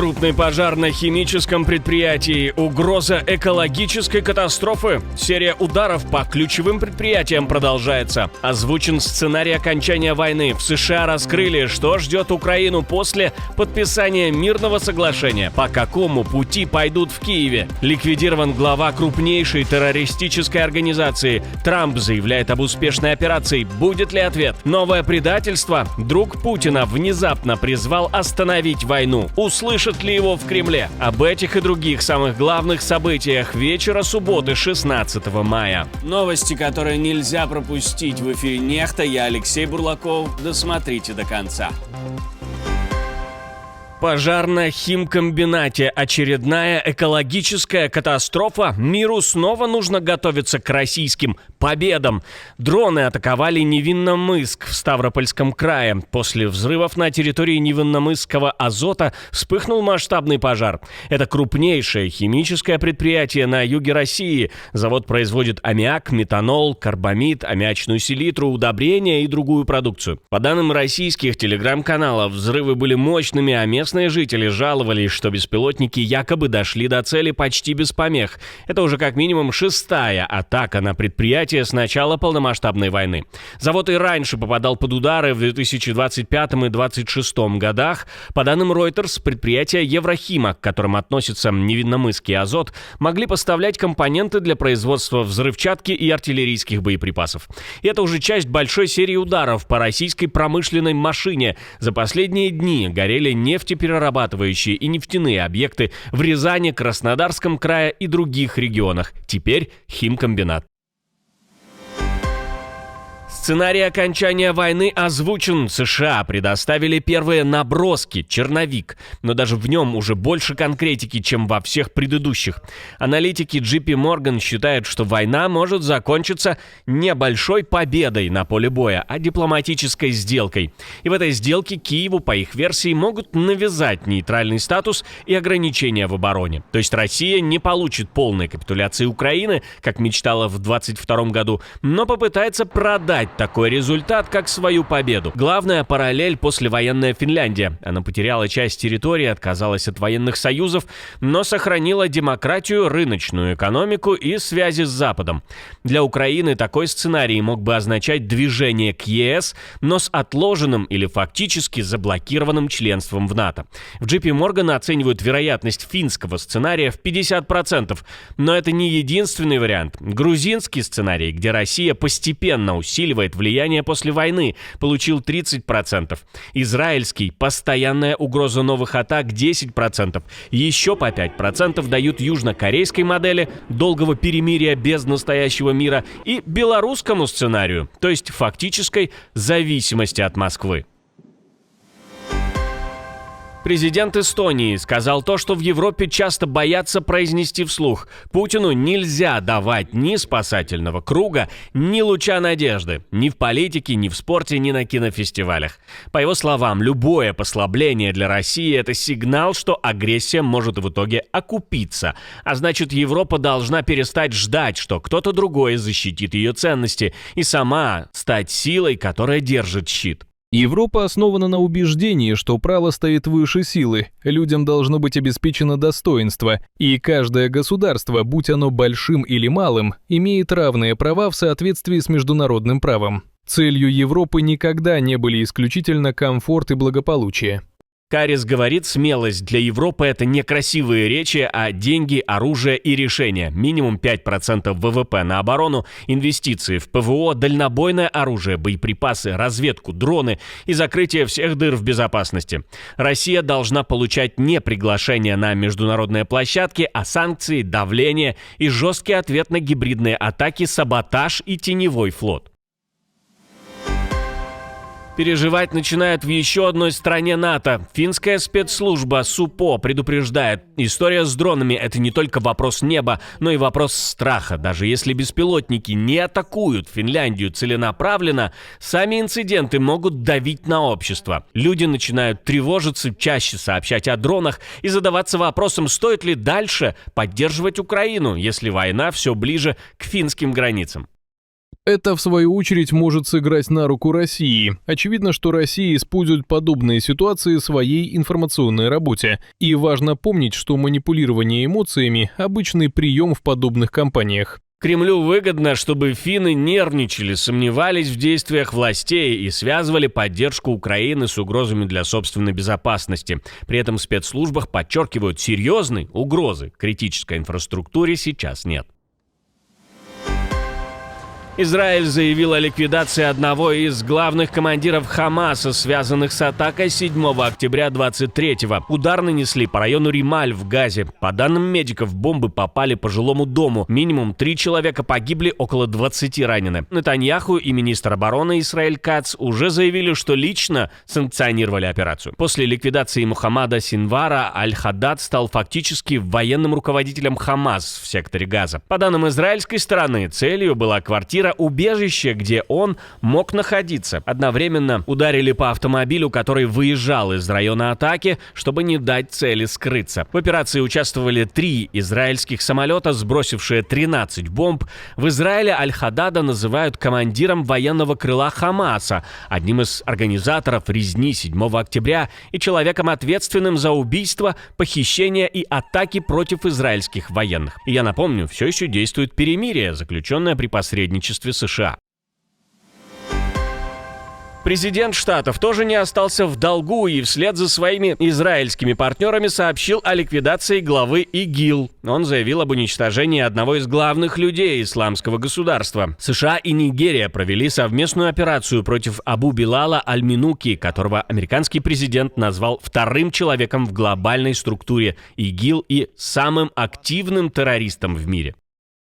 Крупный пожар на химическом предприятии, угроза экологической катастрофы. Серия ударов по ключевым предприятиям продолжается. Озвучен сценарий окончания войны. В США раскрыли, что ждет Украину после подписания мирного соглашения. По какому пути пойдут в Киеве. Ликвидирован глава крупнейшей террористической организации. Трамп заявляет об успешной операции. Будет ли ответ? Новое предательство? Друг Путина внезапно призвал остановить войну. Услышит ли его в Кремле? Об этих и других самых главных событиях вечера субботы 16 мая. Новости, которые нельзя пропустить в эфире «Нехта». Я Алексей Бурлаков. Досмотрите до конца. Пожар на химкомбинате. Очередная экологическая катастрофа. Миру снова нужно готовиться к российским победам. Дроны атаковали Невинномысск в Ставропольском крае. После взрывов на территории Невинномысского азота вспыхнул масштабный пожар. Это крупнейшее химическое предприятие на юге России. Завод производит аммиак, метанол, карбамид, аммиачную селитру, удобрения и другую продукцию. По данным российских телеграм-каналов, взрывы были мощными, а местные жители жаловались, что беспилотники якобы дошли до цели почти без помех. Это уже как минимум 6-я атака на предприятие с начала полномасштабной войны. Завод и раньше попадал под удары в 2025 и 2026 годах. По данным Reuters, предприятия Еврохима, к которым относится Невинномысский азот, могли поставлять компоненты для производства взрывчатки и артиллерийских боеприпасов. И это уже часть большой серии ударов по российской промышленной машине. За последние дни горели нефтеперерабатывающие и нефтяные объекты в Рязани, Краснодарском крае и других регионах. Теперь химкомбинат. Сценарий окончания войны озвучен. США предоставили первые наброски, черновик, но даже в нем уже больше конкретики, чем во всех предыдущих. Аналитики JP Morgan считают, что война может закончиться не большой победой на поле боя, а дипломатической сделкой. И в этой сделке Киеву, по их версии, могут навязать нейтральный статус и ограничения в обороне. То есть Россия не получит полной капитуляции Украины, как мечтала в 2022 году, но попытается продать такой результат, как свою победу. Главная параллель — послевоенная Финляндия. Она потеряла часть территории, отказалась от военных союзов, но сохранила демократию, рыночную экономику и связи с Западом. Для Украины такой сценарий мог бы означать движение к ЕС, но с отложенным или фактически заблокированным членством в НАТО. В JP Morgan оценивают вероятность финского сценария в 50%. Но это не единственный вариант. Грузинский сценарий, где Россия постепенно усиливает влияние после войны, получил 30%. Израильский — постоянная угроза новых атак 10%. Еще по 5% дают южнокорейской модели долгого перемирия без настоящего мира и белорусскому сценарию, то есть фактической зависимости от Москвы. Президент Эстонии сказал то, что в Европе часто боятся произнести вслух. Путину нельзя давать ни спасательного круга, ни луча надежды. Ни в политике, ни в спорте, ни на кинофестивалях. По его словам, любое послабление для России – это сигнал, что агрессия может в итоге окупиться. А значит, Европа должна перестать ждать, что кто-то другой защитит ее ценности, и сама стать силой, которая держит щит. Европа основана на убеждении, что право стоит выше силы, людям должно быть обеспечено достоинство, и каждое государство, будь оно большим или малым, имеет равные права в соответствии с международным правом. Целью Европы никогда не были исключительно комфорт и благополучие. Каррис говорит, смелость для Европы – это не красивые речи, а деньги, оружие и решения. Минимум 5% ВВП на оборону, инвестиции в ПВО, дальнобойное оружие, боеприпасы, разведку, дроны и закрытие всех дыр в безопасности. Россия должна получать не приглашения на международные площадки, а санкции, давление и жесткий ответ на гибридные атаки, саботаж и теневой флот. Переживать начинают в еще одной стране НАТО. Финская спецслужба СУПО предупреждает, история с дронами – это не только вопрос неба, но и вопрос страха. Даже если беспилотники не атакуют Финляндию целенаправленно, сами инциденты могут давить на общество. Люди начинают тревожиться, чаще сообщать о дронах и задаваться вопросом, стоит ли дальше поддерживать Украину, если война все ближе к финским границам. Это, в свою очередь, может сыграть на руку России. Очевидно, что Россия использует подобные ситуации в своей информационной работе. И важно помнить, что манипулирование эмоциями – обычный прием в подобных кампаниях. Кремлю выгодно, чтобы финны нервничали, сомневались в действиях властей и связывали поддержку Украины с угрозами для собственной безопасности. При этом в спецслужбах подчеркивают, серьезной угрозы критической инфраструктуре сейчас нет. Израиль заявил о ликвидации одного из главных командиров Хамаса, связанных с атакой 7 октября 23-го. Удар нанесли по району Рималь в Газе. По данным медиков, бомбы попали по жилому дому. Минимум 3 человека погибли, около 20 ранены. Нетаньяху и министр обороны Исраэль Кац уже заявили, что лично санкционировали операцию. После ликвидации Мухаммада Синвара Аль-Хаддад стал фактически военным руководителем Хамас в секторе Газа. По данным израильской стороны, целью была квартира-убежище, где он мог находиться. Одновременно ударили по автомобилю, который выезжал из района атаки, чтобы не дать цели скрыться. В операции участвовали 3 израильских самолета, сбросившие 13 бомб. В Израиле Аль-Хаддада называют командиром военного крыла Хамаса, одним из организаторов резни 7 октября и человеком, ответственным за убийство, похищение и атаки против израильских военных. И я напомню, все еще действует перемирие, заключенное при посредничестве США. Президент Штатов тоже не остался в долгу и вслед за своими израильскими партнерами сообщил о ликвидации главы ИГИЛ. Он заявил об уничтожении одного из главных людей исламского государства. США и Нигерия провели совместную операцию против Абу Билала Аль-Минуки, которого американский президент назвал вторым человеком в глобальной структуре ИГИЛ и самым активным террористом в мире.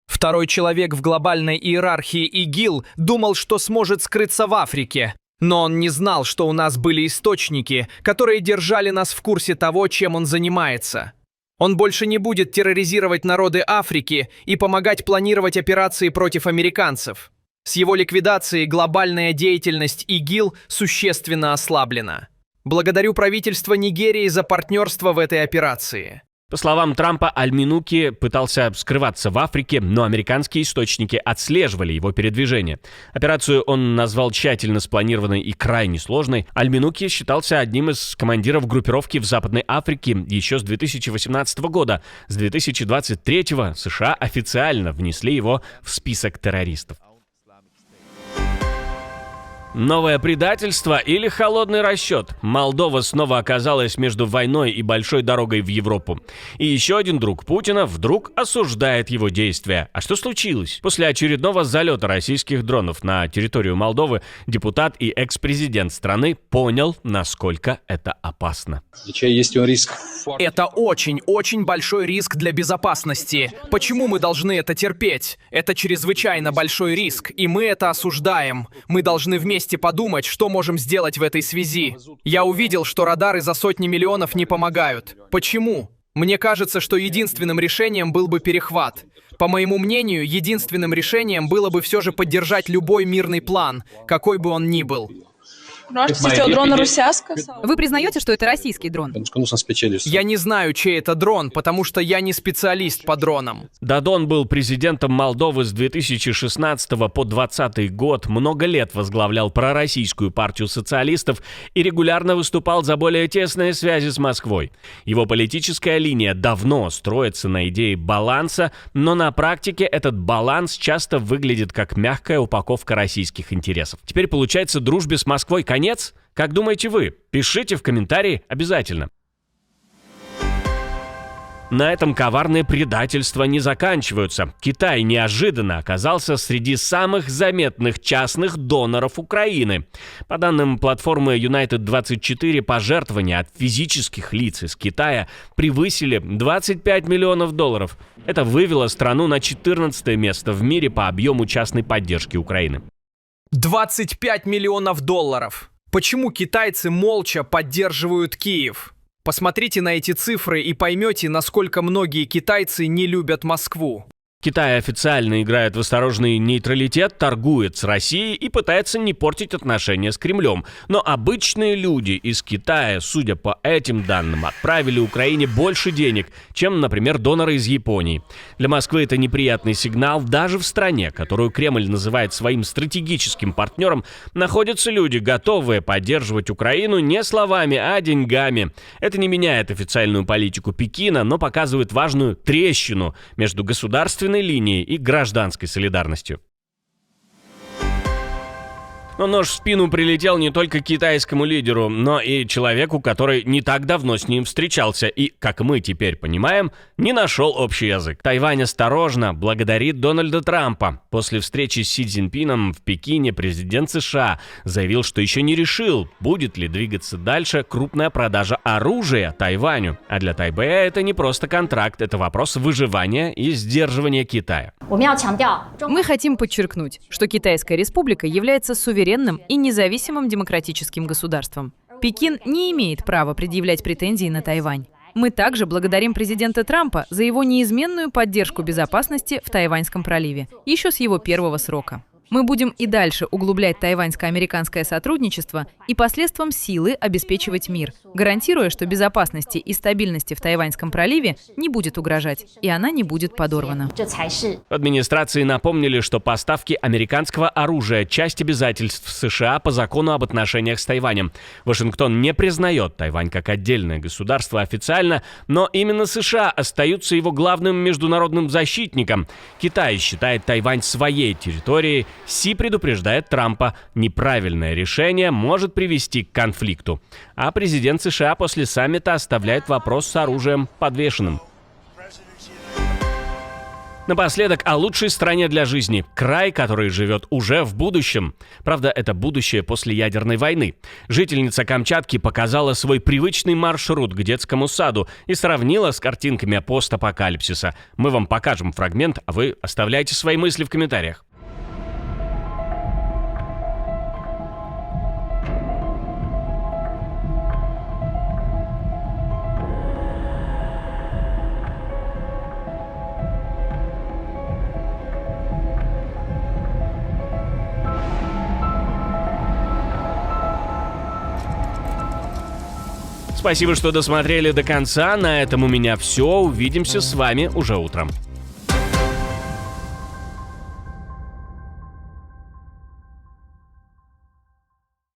Второй человек в глобальной иерархии ИГИЛ думал, что сможет скрыться в Африке. Но он не знал, что у нас были источники, которые держали нас в курсе того, чем он занимается. Он больше не будет терроризировать народы Африки и помогать планировать операции против американцев. С его ликвидацией глобальная деятельность ИГИЛ существенно ослаблена. Благодарю правительство Нигерии за партнерство в этой операции. По словам Трампа, Аль-Минуки пытался скрываться в Африке, но американские источники отслеживали его передвижение. Операцию он назвал тщательно спланированной и крайне сложной. Аль-Минуки считался одним из командиров группировки в Западной Африке еще с 2018 года. С 2023 США официально внесли его в список террористов. Новое предательство или холодный расчет? Молдова снова оказалась между войной и большой дорогой в Европу. И еще один друг Путина вдруг осуждает его действия. А что случилось? После очередного залета российских дронов на территорию Молдовы депутат и экс-президент страны понял, насколько это опасно. Это очень большой риск для безопасности. Почему мы должны это терпеть? Это чрезвычайно большой риск, и мы это осуждаем. Мы должны вместе подумать, что можем сделать в этой связи. Я увидел, что радары за сотни миллионов не помогают. Почему? Мне кажется, что единственным решением был бы перехват. По моему мнению, единственным решением было бы все же поддержать любой мирный план, какой бы он ни был. Вы признаете, что это российский дрон? Я не знаю, чей это дрон, потому что я не специалист по дронам. Дадон был президентом Молдовы с 2016 по 2020 год, много лет возглавлял пророссийскую партию социалистов и регулярно выступал за более тесные связи с Москвой. Его политическая линия давно строится на идее баланса, но на практике этот баланс часто выглядит как мягкая упаковка российских интересов. Теперь, получается, дружбе с Москвой конец? Как думаете вы? Пишите в комментарии обязательно. На этом коварные предательства не заканчиваются. Китай неожиданно оказался среди самых заметных частных доноров Украины. По данным платформы United24, пожертвования от физических лиц из Китая превысили $25 миллионов. Это вывело страну на 14 место в мире по объему частной поддержки Украины. 25 миллионов долларов. Почему китайцы молча поддерживают Киев? Посмотрите на эти цифры и поймете, насколько многие китайцы не любят Москву. Китай официально играет в осторожный нейтралитет, торгует с Россией и пытается не портить отношения с Кремлем. Но обычные люди из Китая, судя по этим данным, отправили Украине больше денег, чем, например, доноры из Японии. Для Москвы это неприятный сигнал. Даже в стране, которую Кремль называет своим стратегическим партнером, находятся люди, готовые поддерживать Украину не словами, а деньгами. Это не меняет официальную политику Пекина, но показывает важную трещину между государственной линией и гражданской солидарностью. Но нож в спину прилетел не только китайскому лидеру, но и человеку, который не так давно с ним встречался и, как мы теперь понимаем, не нашел общий язык. Тайвань осторожно благодарит Дональда Трампа. После встречи с Си Цзиньпином в Пекине президент США заявил, что еще не решил, будет ли двигаться дальше крупная продажа оружия Тайваню. А для Тайбэя это не просто контракт, это вопрос выживания и сдерживания Китая. Мы хотим подчеркнуть, что Китайская республика является суверенным и независимым демократическим государством. Пекин не имеет права предъявлять претензии на Тайвань. Мы также благодарим президента Трампа за его неизменную поддержку безопасности в Тайваньском проливе, еще с его первого срока. Мы будем и дальше углублять тайваньско-американское сотрудничество и посредством силы обеспечивать мир, гарантируя, что безопасности и стабильности в Тайваньском проливе не будет угрожать, и она не будет подорвана. В администрации напомнили, что поставки американского оружия – часть обязательств США по закону об отношениях с Тайванем. Вашингтон не признает Тайвань как отдельное государство официально, но именно США остаются его главным международным защитником. Китай считает Тайвань своей территорией. Си предупреждает Трампа, неправильное решение может привести к конфликту. А президент США после саммита оставляет вопрос с оружием подвешенным. Напоследок о лучшей стране для жизни. Край, который живет уже в будущем. Правда, это будущее после ядерной войны. Жительница Камчатки показала свой привычный маршрут к детскому саду и сравнила с картинками постапокалипсиса. Мы вам покажем фрагмент, а вы оставляйте свои мысли в комментариях. Спасибо, что досмотрели до конца. На этом у меня все. Увидимся с вами уже утром.